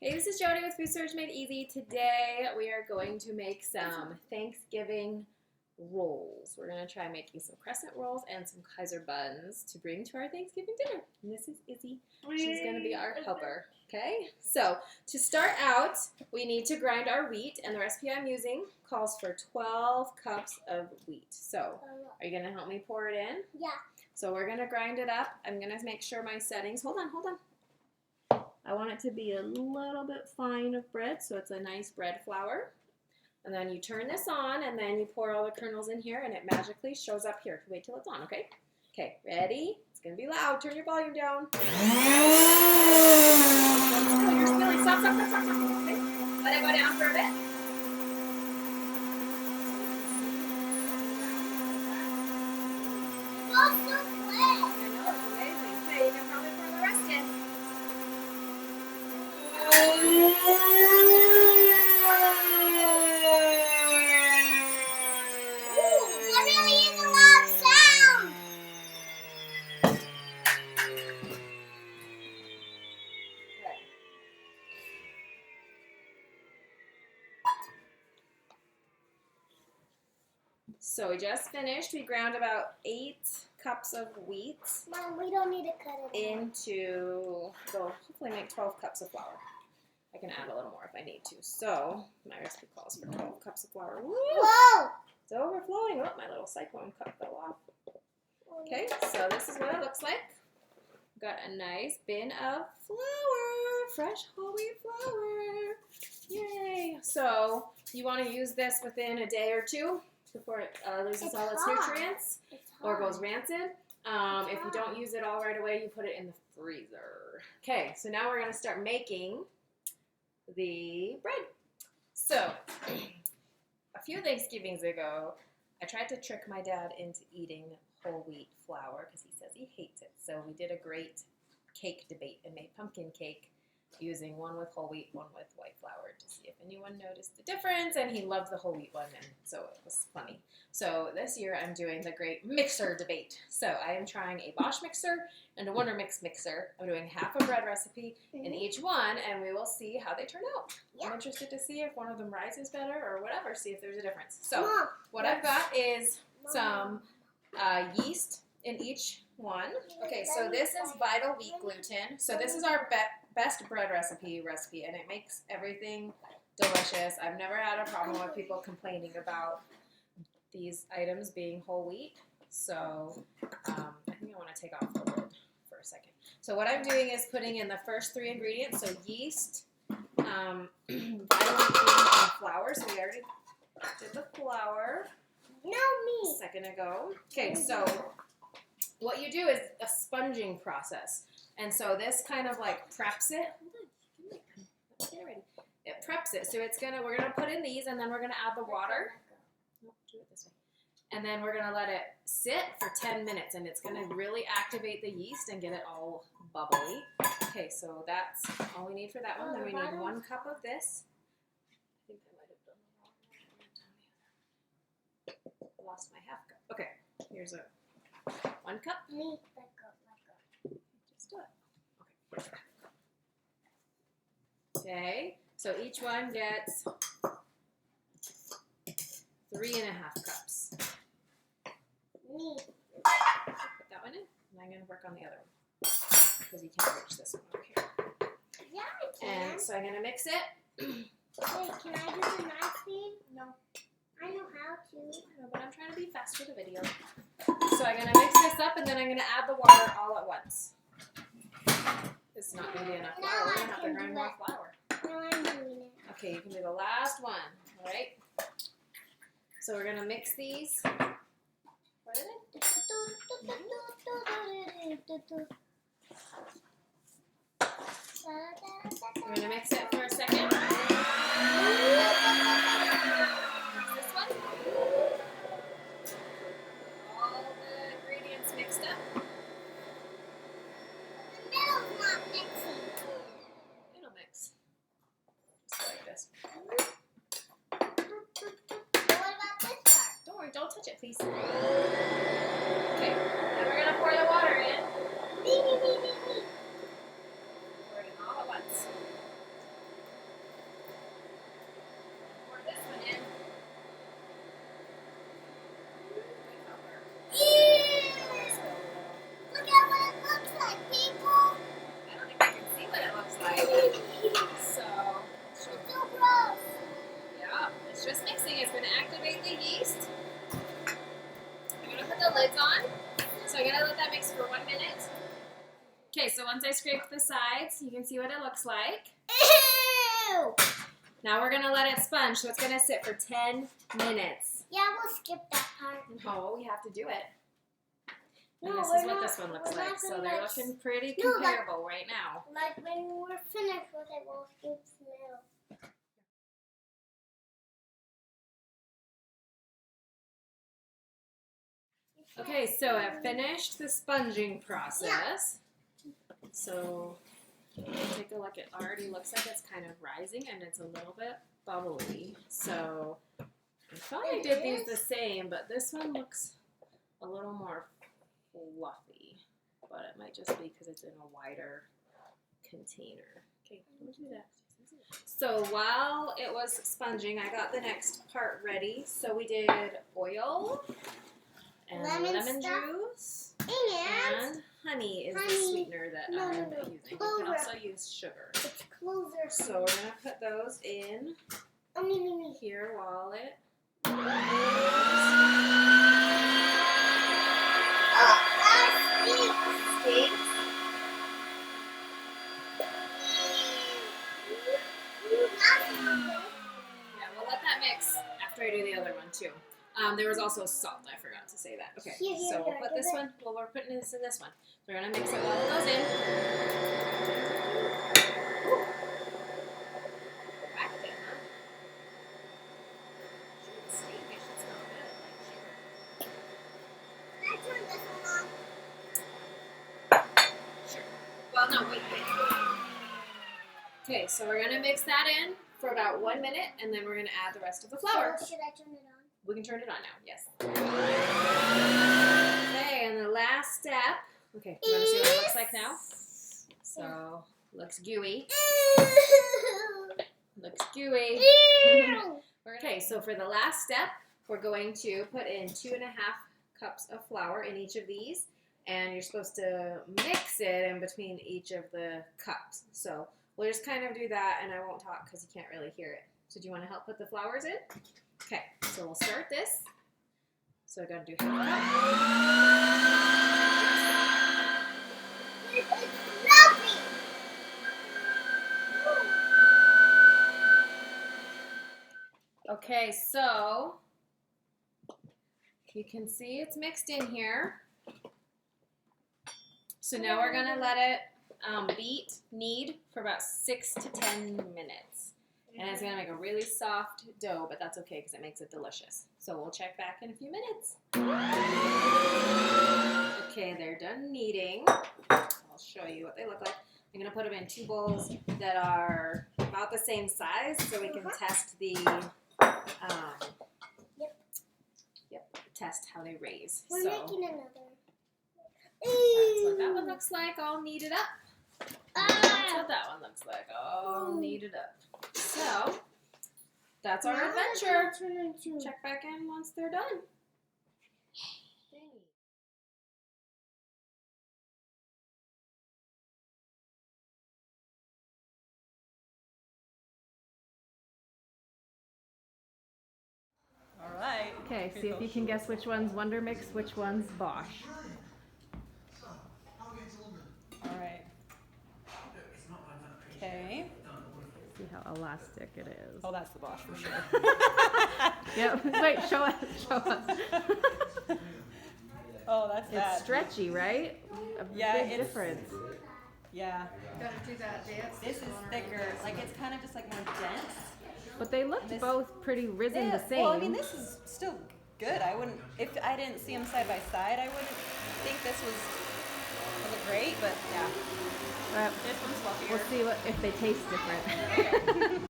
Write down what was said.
Hey, this is Jody with Food Search Made Easy. Today we are going to make some Thanksgiving rolls. We're going to try making some crescent rolls and some Kaiser buns to bring to our Thanksgiving dinner. And this is Izzy. She's going to be our helper. Okay? So to start out, we need to grind our wheat, and the recipe I'm using calls for 12 cups of wheat. So are you going to help me pour it in? Yeah. So we're going to grind it up. I'm going to make sure my settings, hold on. I want it to be a little bit fine of bread, so it's a nice bread flour. And then you turn this on, and then you pour all the kernels in here, and it magically shows up here. Wait till it's on, okay? Okay, ready? It's going to be loud. Turn your volume down. You're spilling. Stop. Okay. Let it go down for a bit. Oh, so quick. I know, it's amazing. Okay, you can probably pour the rest in. That really is a loud sound. So we just finished. We ground about 8 cups of wheat Mom, we don't need to cut it into, they'll hopefully make 12 cups of flour. I can add a little more if I need to. So my recipe calls for 12 cups of flour. Woo! Whoa! It's overflowing. Oh, my little cyclone cup fell off. Okay, so this is what it looks like. Got a nice bin of flour, fresh whole wheat flour. Yay! So you want to use this within a day or two before it loses all its nutrients or goes rancid. If you don't use it all right away, you put it in the freezer. Okay, so now we're going to start making the bread. So a few Thanksgivings ago, I tried to trick my dad into eating whole wheat flour because he says he hates it. So we did a great cake debate and made pumpkin cake using one with whole wheat, one with white flour to see if anyone noticed the difference, and he loved the whole wheat one, and so it was funny. So this year I'm doing the great mixer debate. So I am trying a Bosch mixer and a WonderMix mixer. I'm doing half a bread recipe in each one, and we will see how they turn out. Yeah. I'm interested to see if one of them rises better or whatever, see if there's a difference. So Mom, what I've got is some yeast in each one. Okay, so this is Vital Wheat gluten. So this is our best bread recipe, and it makes everything delicious. I've never had a problem with people complaining about these items being whole wheat. So I think I want to take off the lid for a second. So what I'm doing is putting in the first 3 ingredients. So yeast, Vital Wheat gluten, and flour. So we already did the flour a second ago. Okay, so what you do is a sponging process. And so this kind of like preps it. Get it ready. It preps it. So we're gonna put in these, and then we're gonna add the water. No, do it this way. And then we're gonna let it sit for 10 minutes, and it's gonna really activate the yeast and get it all bubbly. Okay, so that's all we need for that one. Then we need 1 cup of this. I think I might have done the wrong one. I lost my half cup. Okay, here's 1 cup. Just do it. Okay, so each one gets 3.5 cups. Put that one in, and I'm going to work on the other one because you can't reach this one over here. Yeah, I can. And so I'm going to mix it. Wait, can I do the knife speed? No. I know how to. I know, but I'm trying to be fast for the video. So I'm going to mix this up, and then I'm going to add the water all at once. It's not going to be enough flour. We're going to have to grind more flour. No, I'm doing it. Okay, you can do the last one, all right? So we're going to mix these. What is it? We're going to mix it for a second. This one. All the ingredients mixed up. The middle's not mixing. It'll mix. Just like this. What about this part? Don't worry, don't touch it, please. Okay, now we're going to pour the water in. Me. Pour it in all at once. stick the sides. You can see what it looks like. Ew! Now we're gonna let it sponge, so it's gonna sit for 10 minutes. Yeah, we'll skip that part. No, we have to do it. And No, this we're is what not- this one looks we're like. not So gonna they're let- looking pretty No, like- comparable right now. Like when we're finished with it, we'll skip smell. Okay, so I've finished the sponging process. So take a look. It already looks like it's kind of rising and it's a little bit bubbly. So I thought I did these the same, but this one looks a little more fluffy. But it might just be because it's in a wider container. Okay, don't do that. So while it was sponging, I got the next part ready. So we did oil and lemon stuff. juice. And And honey is the honey. sweetener that No, I'm no, no. using. You can Clover. also use sugar. it's closer. So we're going to put those in Oh, me. here while it Oh, that steaks. Yeah, we'll let that mix after I do the other one too. There was also salt. I forgot to say that. Okay, Here, so we'll put this one. Well, we're putting this in this one. So we're gonna mix it while it goes in. Ooh. Whacked it, huh? Shouldn't stink. It should smell good, like sugar. I turned this one on. Sure. Well, no, wait. Okay, so we're gonna mix that in for about 1 minute, and then we're gonna add the rest of the flour. So, should I turn it on? We can turn it on now, yes. Okay, and the last step. Okay, you want to see what it looks like now? So, looks gooey. Looks gooey. Okay, so for the last step, we're going to put in 2.5 cups of flour in each of these, and you're supposed to mix it in between each of the cups. So we'll just kind of do that, and I won't talk because you can't really hear it. So do you want to help put the flours in? Okay, so we'll start this. So I gotta do half a It's fluffy. cup. Okay, so you can see it's mixed in here. So now we're gonna let it knead for about 6 to 10 minutes. And it's gonna make a really soft dough, but that's okay because it makes it delicious. So we'll check back in a few minutes. Okay, they're done kneading. I'll show you what they look like. I'm gonna put them in 2 bowls that are about the same size so we can test the, test how they raise. We're So making another. that's what that one looks like, all kneaded up. And that's Ah. what that one looks like, all kneaded up. So, that's our Now it's adventure. gonna turn into- Check back in once they're done. All right. Okay, see if you can guess which one's WonderMix, which one's Bosch. All right. Okay. See how elastic it is. Oh, that's the Bosch for sure. Yep. Wait, show us. Show us. Oh, that's It's that. stretchy, right? A Yeah, big it's- difference. Yeah. Gotta do that dance. This is thicker. Like it's kind of just like more dense. But they looked This- both pretty risen the same. Well, I mean, this is still good. I wouldn't, if I didn't see them side by side, I wouldn't think this was great. But yeah, But this one's fluffier. we'll see if they taste different.